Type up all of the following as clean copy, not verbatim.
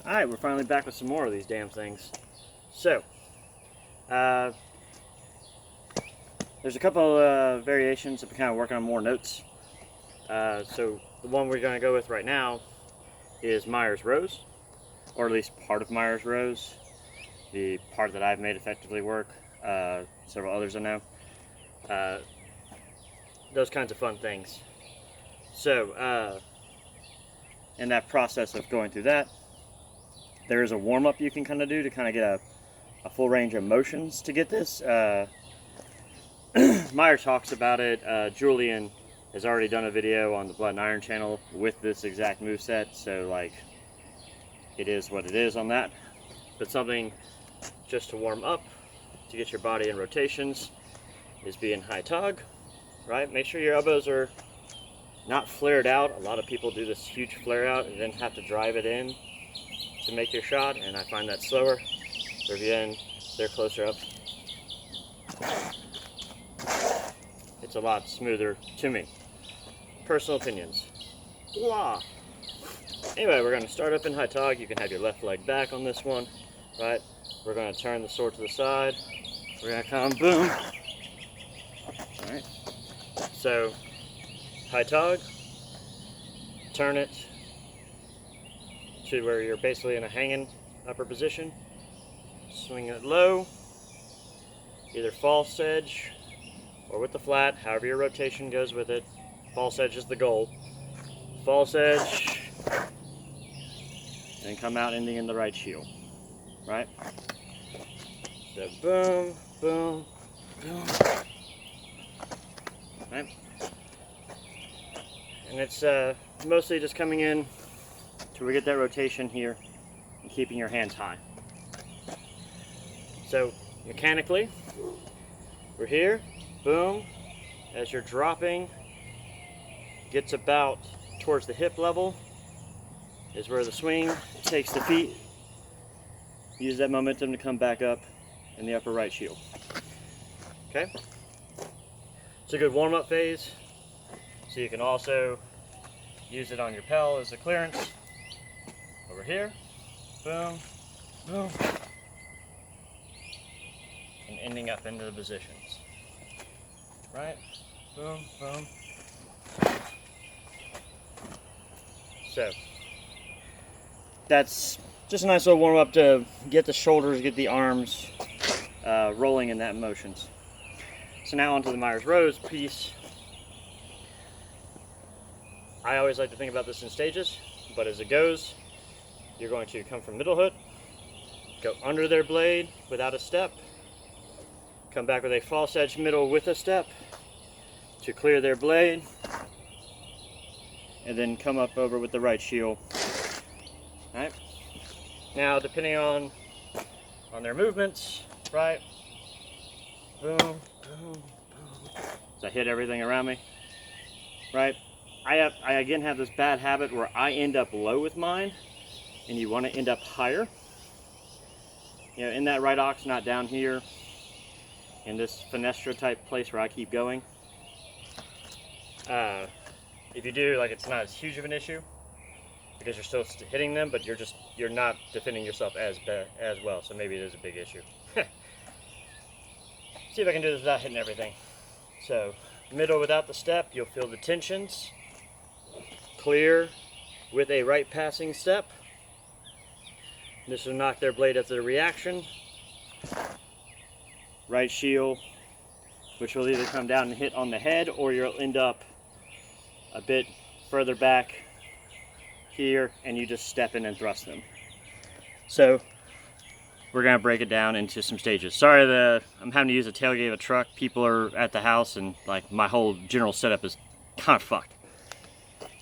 Alright, we're finally back with some more of these damn things. So, there's a couple variations. I'm kind of working on more notes. So the one we're going to go with right now is Meyer's Rose, or at least part of Meyer's Rose. The part that I've made effectively work. Several others I know. Those kinds of fun things. So, in that process of going through that, there is a warm-up you can kind of do to kind of get a full range of motions to get this. Meyer talks about it. Julian has already done a video on the Blood and Iron channel with this exact moveset, so like, it is what it is on that. But something just to warm up, to get your body in rotations, is being high tog, right? Make sure your elbows are not flared out. A lot of people do this huge flare out and then have to drive it in to make your shot, and I find that slower. So again, they're closer up. It's a lot smoother to me. Personal opinions. Blah. Anyway, we're going to start up in high tog. You can have your left leg back on this one, right? We're going to turn the sword to the side. We're going to come boom. All right. So, high tog. Turn it to where you're basically in a hanging upper position. Swing it low, either false edge or with the flat, however your rotation goes with it. False edge is the goal. False edge, and come out ending in the right shield, right? So boom, boom, boom, right? And it's mostly just coming in till we get that rotation here and keeping your hands high. So mechanically, we're here, boom, as you're dropping, gets about towards the hip level is where the swing takes the feet. Use that momentum to come back up in the upper right shield. Okay? It's a good warm-up phase. So you can also use it on your pel as a clearance. Over here, boom, boom, and ending up into the positions. Right? Boom, boom. So, that's just a nice little warm-up to get the shoulders, get the arms rolling in that motions. So now onto the Meyer's Rose piece. I always like to think about this in stages, but as it goes, you're going to come from middle hook, go under their blade without a step, come back with a false edge middle with a step to clear their blade, and then come up over with the right shield. Right? Now, depending on their movements, right? Boom, boom, boom. So I hit everything around me, right? I again have this bad habit where I end up low with mine, and you want to end up higher. You know, in that right ox, not down here, in this fenestra type place where I keep going. If you do, like, it's not as huge of an issue because you're still hitting them, but you're not defending yourself as well. So maybe it is a big issue. See if I can do this without hitting everything. So middle without the step, you'll feel the tensions. Clear with a right passing step. This will knock their blade as a reaction. Right shield, which will either come down and hit on the head, or you'll end up a bit further back here and you just step in and thrust them. So we're gonna break it down into some stages. Sorry that I'm having to use a tailgate of a truck. People are at the house and like my whole general setup is kind of fucked.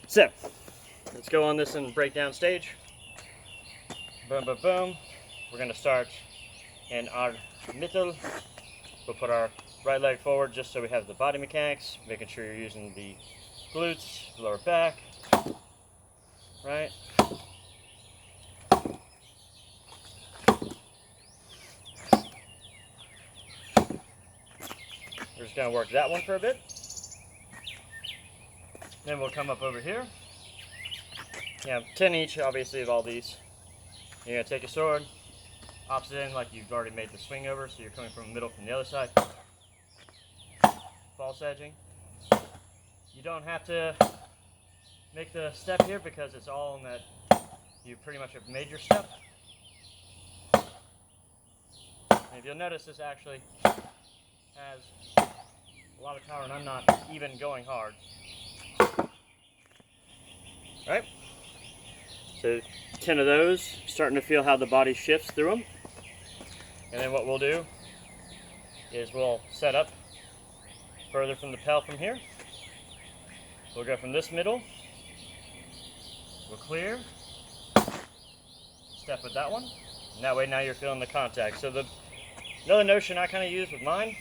So let's go on this and breakdown stage. Boom, boom, boom. We're gonna start in our middle. We'll put our right leg forward just so we have the body mechanics, making sure you're using the glutes, lower back, right? We're just gonna work that one for a bit. Then we'll come up over here. Yeah, 10 each, obviously, of all these. You're going to take your sword, opposite end like you've already made the swing over, so you're coming from the middle from the other side. False edging. You don't have to make the step here because it's all in that you pretty much have made your step. And if you'll notice, this actually has a lot of power and I'm not even going hard. Alright, so 10 of those, starting to feel how the body shifts through them. And then what we'll do is we'll set up further from the pel from here. We'll go from this middle, we'll clear, step with that one, and that way now you're feeling the contact. So another notion I kind of use with mine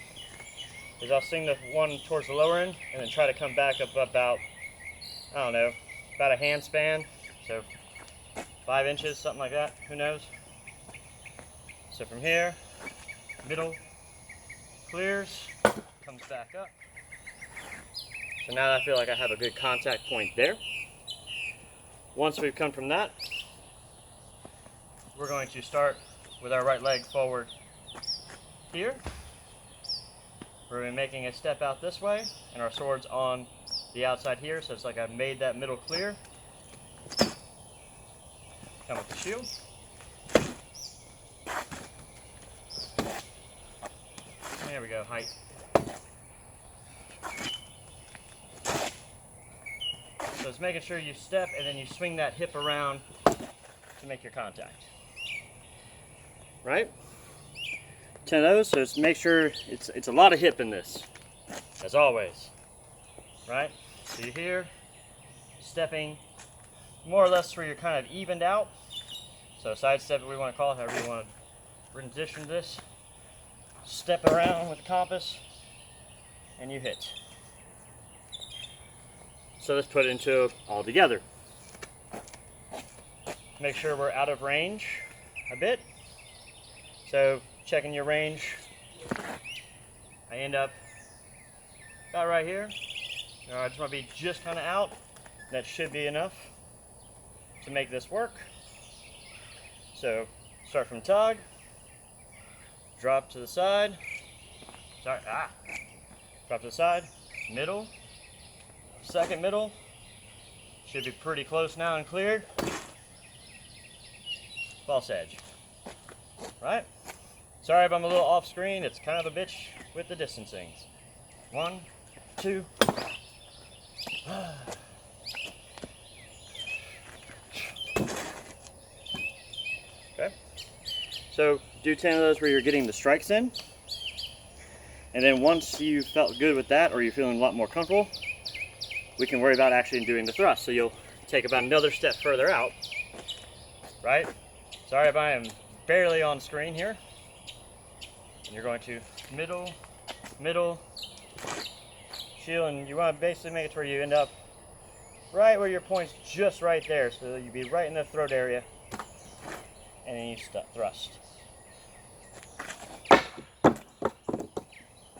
is I'll swing the one towards the lower end and then try to come back up about, I don't know, about a hand span, so 5 inches, something like that, who knows. So from here, middle, clears, comes back up. So now I feel like I have a good contact point there. Once we've come from that, we're going to start with our right leg forward here. We're going to be making a step out this way, and our sword's on the outside here, so it's like I've made that middle clear. Come with the shield. There we go, height. So it's making sure you step and then you swing that hip around to make your contact. Right? 10 of those, so just make sure it's a lot of hip in this, as always. Right? So you're here, stepping more or less where you're kind of evened out. So side step, we want to call it, however you want to rendition this. Step around with the compass, and you hit. So let's put it into all together. Make sure we're out of range a bit. So checking your range, I end up about right here. I just want to be just kind of out. That should be enough to make this work. So start from tug, drop to the side, drop to the side, middle, second middle, should be pretty close now and cleared, false edge, right? Sorry if I'm a little off screen, it's kind of a bitch with the distancing. 1, 2, okay, so do 10 of those where you're getting the strikes in, and then once you felt good with that or you're feeling a lot more comfortable, we can worry about actually doing the thrust. So you'll take about another step further out, right? Sorry if I am barely on screen here. And you're going to middle, middle, shield, and you want to basically make it to where you end up right where your point's just right there, so you'd be right in the throat area, and then you thrust.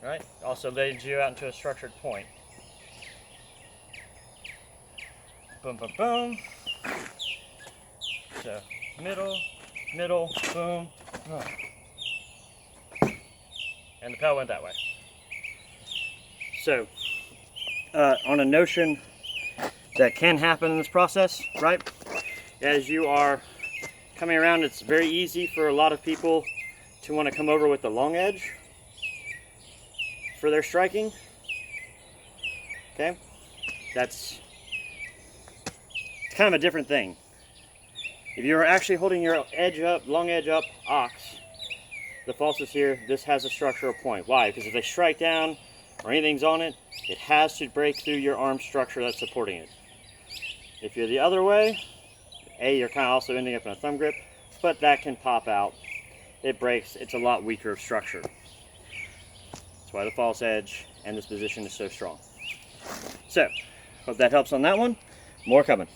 Right? Also leads you out into a structured point. Boom, boom, boom. So middle, middle, boom, boom. And the pel went that way. So, on a notion that can happen in this process, right? As you are coming around, it's very easy for a lot of people to want to come over with the long edge for their striking. Okay? It's kind of a different thing. If you're actually holding your edge up, long edge up, ox, the false is here, this has a structural point. Why? Because if they strike down or anything's on it, it has to break through your arm structure that's supporting it. If you're the other way, you're kind of also ending up in a thumb grip, but that can pop out. It breaks. It's a lot weaker structure. That's why the false edge and this position is so strong. So, hope that helps on that one. More coming.